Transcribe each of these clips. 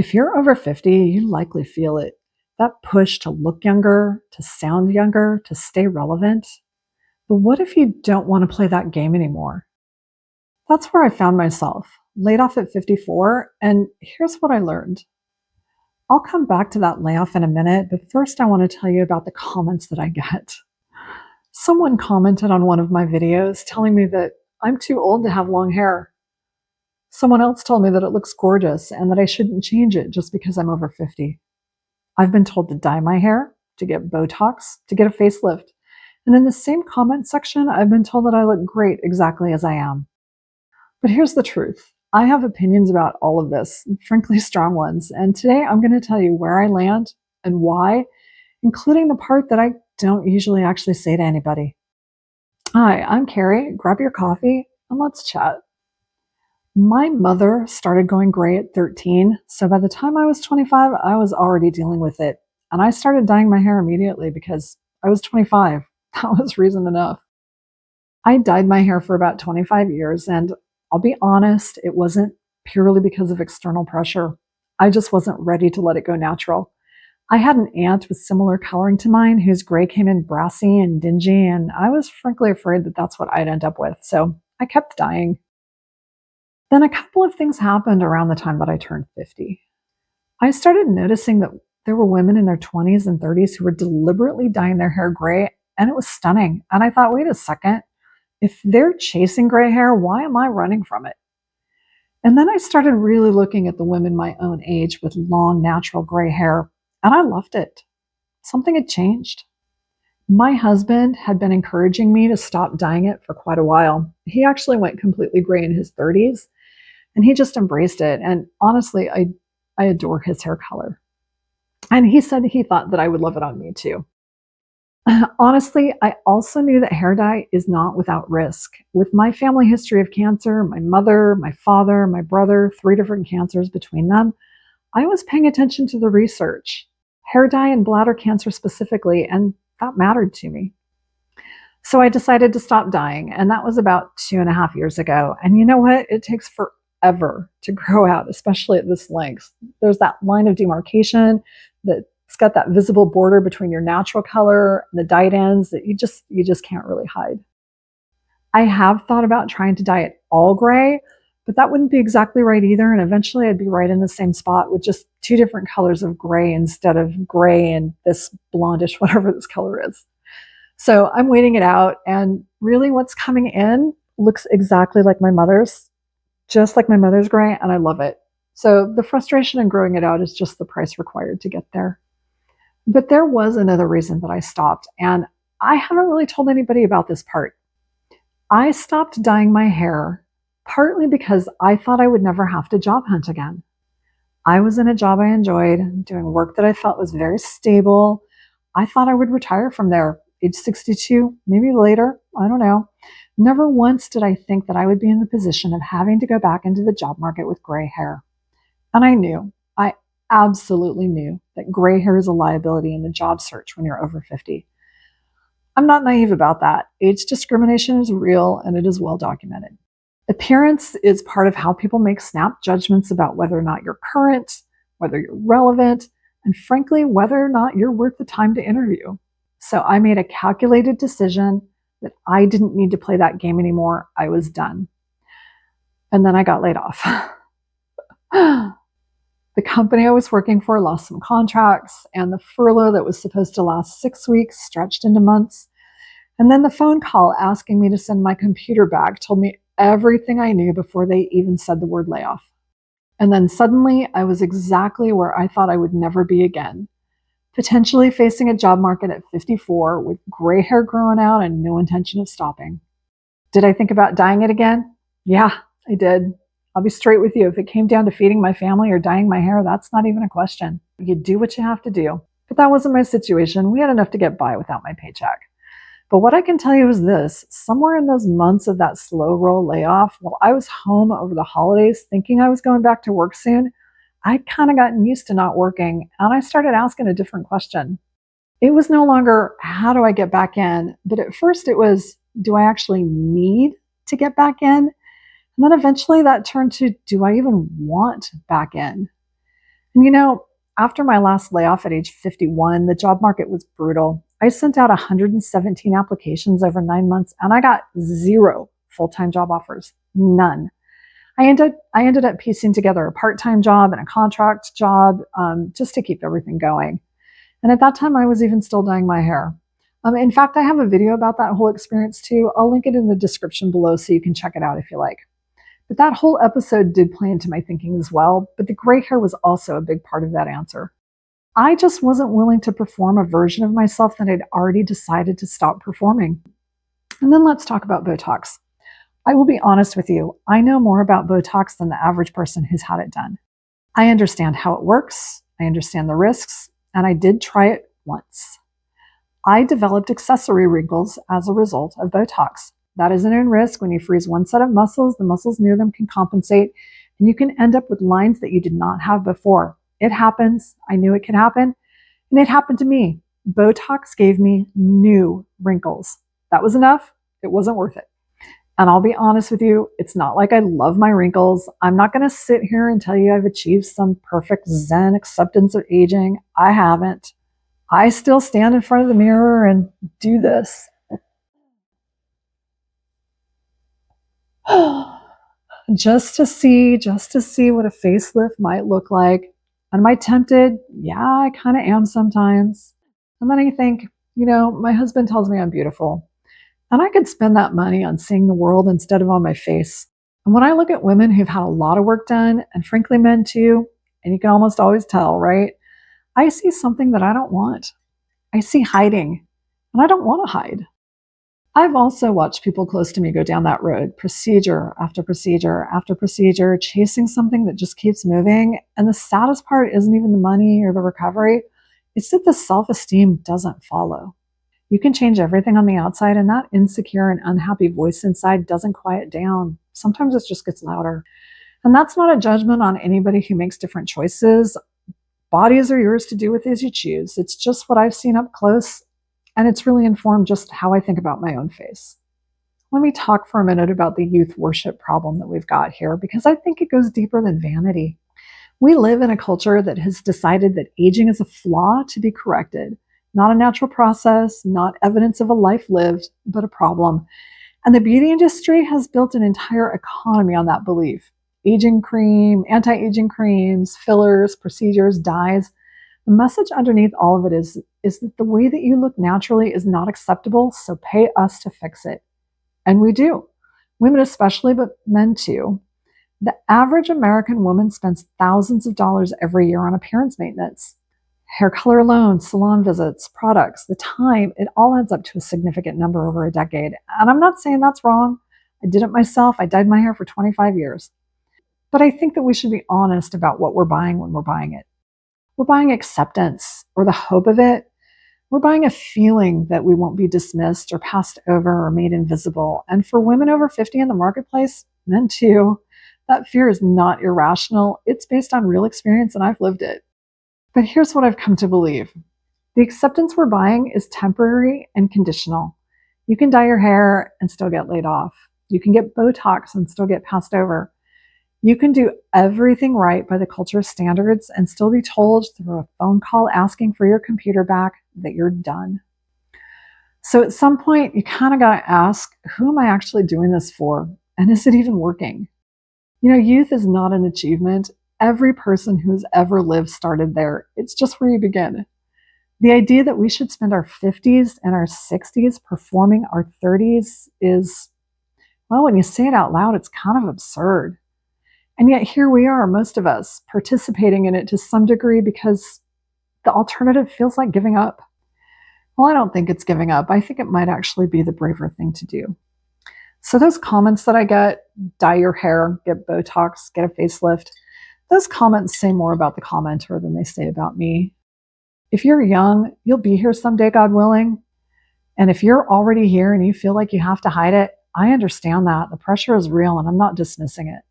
If you're over 50, you likely feel it. That push to look younger, to sound younger, to stay relevant. But what if you don't want to play that game anymore? That's where I found myself, laid off at 54, and here's what I learned. I'll come back to that layoff in a minute, but first I want to tell you about the comments that I get. Someone commented on one of my videos telling me that I'm too old to have long hair. Someone else told me that it looks gorgeous and that I shouldn't change it just because I'm over 50. I've been told to dye my hair, to get Botox, to get a facelift. And in the same comment section, I've been told that I look great exactly as I am. But here's the truth. I have opinions about all of this, frankly strong ones. And today I'm going to tell you where I land and why, including the part that I don't usually actually say to anybody. Hi, I'm Carrie. Grab your coffee and let's chat. My mother started going gray at 13, so by the time I was 25, I was already dealing with it. And I started dyeing my hair immediately because I was 25. That was reason enough. I dyed my hair for about 25 years, and I'll be honest, it wasn't purely because of external pressure. I just wasn't ready to let it go natural. I had an aunt with similar coloring to mine whose gray came in brassy and dingy, and I was frankly afraid that that's what I'd end up with, so I kept dyeing. Then a couple of things happened around the time that I turned 50. I started noticing that there were women in their 20s and 30s who were deliberately dyeing their hair gray, and it was stunning. And I thought, wait a second, if they're chasing gray hair, why am I running from it? And then I started really looking at the women my own age with long, natural gray hair, and I loved it. Something had changed. My husband had been encouraging me to stop dyeing it for quite a while. He actually went completely gray in his 30s, and he just embraced it. And honestly, I adore his hair color. And he said he thought that I would love it on me too. Honestly, I also knew that hair dye is not without risk. With my family history of cancer, my mother, my father, my brother, 3 different cancers between them, I was paying attention to the research, hair dye and bladder cancer specifically, and that mattered to me. So I decided to stop dyeing, and that was about 2.5 years ago. And you know what? It takes forever to grow out, especially at this length. There's that line of demarcation that's got that visible border between your natural color and the dyed ends that you just can't really hide. I have thought about trying to dye it all gray, but that wouldn't be exactly right either. And eventually I'd be right in the same spot with just 2 different colors of gray instead of gray and this blondish, whatever this color is. So I'm waiting it out. And really what's coming in looks exactly like my mother's, just like my mother's gray. And I love it. So the frustration in growing it out is just the price required to get there. But there was another reason that I stopped. And I haven't really told anybody about this part. I stopped dyeing my hair partly because I thought I would never have to job hunt again. I was in a job I enjoyed, doing work that I felt was very stable. I thought I would retire from there, age 62, maybe later, I don't know. Never once did I think that I would be in the position of having to go back into the job market with gray hair. And I absolutely knew that gray hair is a liability in the job search when you're over 50. I'm not naive about that. Age discrimination is real and it is well documented. Appearance is part of how people make snap judgments about whether or not you're current, whether you're relevant, and frankly, whether or not you're worth the time to interview. So I made a calculated decision that I didn't need to play that game anymore. I was done. And then I got laid off. The company I was working for lost some contracts, and the furlough that was supposed to last 6 weeks stretched into months. And then the phone call asking me to send my computer back told me everything I knew before they even said the word layoff. And then suddenly I was exactly where I thought I would never be again, potentially facing a job market at 54 with gray hair growing out and no intention of stopping. Did I think about dyeing it again? Yeah, I did. I'll be straight with you. If it came down to feeding my family or dyeing my hair, that's not even a question. You do what you have to do. But that wasn't my situation. We had enough to get by without my paycheck. But what I can tell you is this, somewhere in those months of that slow roll layoff, while I was home over the holidays thinking I was going back to work soon, I'd kind of gotten used to not working, and I started asking a different question. It was no longer, how do I get back in? But at first it was, do I actually need to get back in? And then eventually that turned to, do I even want back in? And after my last layoff at age 51, the job market was brutal. I sent out 117 applications over 9 months and I got zero full time job offers. None. I ended up piecing together a part time job and a contract job just to keep everything going. And at that time, I was even still dyeing my hair. In fact, I have a video about that whole experience too. I'll link it in the description below so you can check it out if you like. But that whole episode did play into my thinking as well. But the gray hair was also a big part of that answer. I just wasn't willing to perform a version of myself that I'd already decided to stop performing. And then let's talk about Botox. I will be honest with you, I know more about Botox than the average person who's had it done. I understand how it works, I understand the risks, and I did try it once. I developed accessory wrinkles as a result of Botox. That is a known risk. When you freeze one set of muscles, the muscles near them can compensate, and you can end up with lines that you did not have before. It happens. I knew it could happen, and it happened to me. Botox gave me new wrinkles. That was enough. It wasn't worth it. And I'll be honest with you, it's not like I love my wrinkles. I'm not going to sit here and tell you I've achieved some perfect Zen acceptance of aging. I haven't. I still stand in front of the mirror and do this. just to see what a facelift might look like. And am I tempted? Yeah, I kind of am sometimes. And then I think, my husband tells me I'm beautiful. And I could spend that money on seeing the world instead of on my face. And when I look at women who've had a lot of work done, and frankly, men too, and you can almost always tell, right? I see something that I don't want. I see hiding, and I don't want to hide. I've also watched people close to me go down that road, procedure after procedure after procedure, chasing something that just keeps moving. And the saddest part isn't even the money or the recovery, it's that the self esteem doesn't follow. You can change everything on the outside, and that insecure and unhappy voice inside doesn't quiet down. Sometimes it just gets louder. And that's not a judgment on anybody who makes different choices. Bodies are yours to do with as you choose. It's just what I've seen up close, and it's really informed just how I think about my own face. Let me talk for a minute about the youth worship problem that we've got here, because I think it goes deeper than vanity. We live in a culture that has decided that aging is a flaw to be corrected, not a natural process, not evidence of a life lived, but a problem. And the beauty industry has built an entire economy on that belief. Aging cream, anti-aging creams, fillers, procedures, dyes. The message underneath all of it is that the way that you look naturally is not acceptable, so pay us to fix it. And we do. Women especially, but men too. The average American woman spends thousands of dollars every year on appearance maintenance. Hair color alone, salon visits, products, the time, it all adds up to a significant number over a decade. And I'm not saying that's wrong. I did it myself. I dyed my hair for 25 years. But I think that we should be honest about what we're buying when we're buying it. We're buying acceptance or the hope of it. We're buying a feeling that we won't be dismissed or passed over or made invisible. And for women over 50 in the marketplace, men too, that fear is not irrational. It's based on real experience, and I've lived it. But here's what I've come to believe. The acceptance we're buying is temporary and conditional. You can dye your hair and still get laid off. You can get Botox and still get passed over. You can do everything right by the culture's standards and still be told through a phone call asking for your computer back that you're done. So at some point, you kind of got to ask, who am I actually doing this for? And is it even working? Youth is not an achievement. Every person who's ever lived started there. It's just where you begin. The idea that we should spend our 50s and our 60s performing our 30s is, well, when you say it out loud, it's kind of absurd. And yet here we are, most of us, participating in it to some degree because the alternative feels like giving up. Well, I don't think it's giving up. I think it might actually be the braver thing to do. So those comments that I get, dye your hair, get Botox, get a facelift, those comments say more about the commenter than they say about me. If you're young, you'll be here someday, God willing. And if you're already here and you feel like you have to hide it, I understand that. The pressure is real and I'm not dismissing it.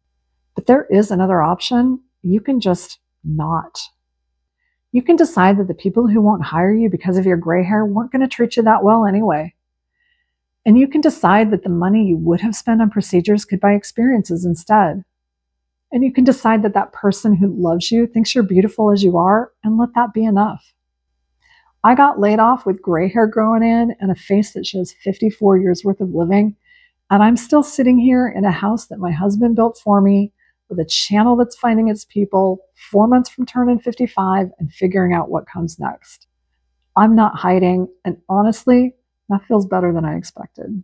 But there is another option. You can just not. You can decide that the people who won't hire you because of your gray hair weren't going to treat you that well anyway. And you can decide that the money you would have spent on procedures could buy experiences instead. And you can decide that that person who loves you thinks you're beautiful as you are, and let that be enough. I got laid off with gray hair growing in and a face that shows 54 years worth of living. And I'm still sitting here in a house that my husband built for me with a channel that's finding its people 4 months from turning 55 and figuring out what comes next. I'm not hiding. And honestly, that feels better than I expected.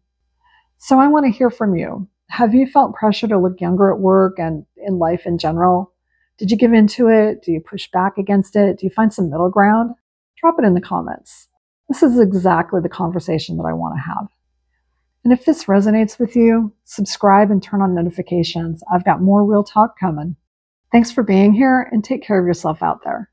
So I want to hear from you. Have you felt pressure to look younger at work and in life in general? Did you give into it? Do you push back against it? Do you find some middle ground? Drop it in the comments. This is exactly the conversation that I want to have. And if this resonates with you, subscribe and turn on notifications. I've got more real talk coming. Thanks for being here and take care of yourself out there.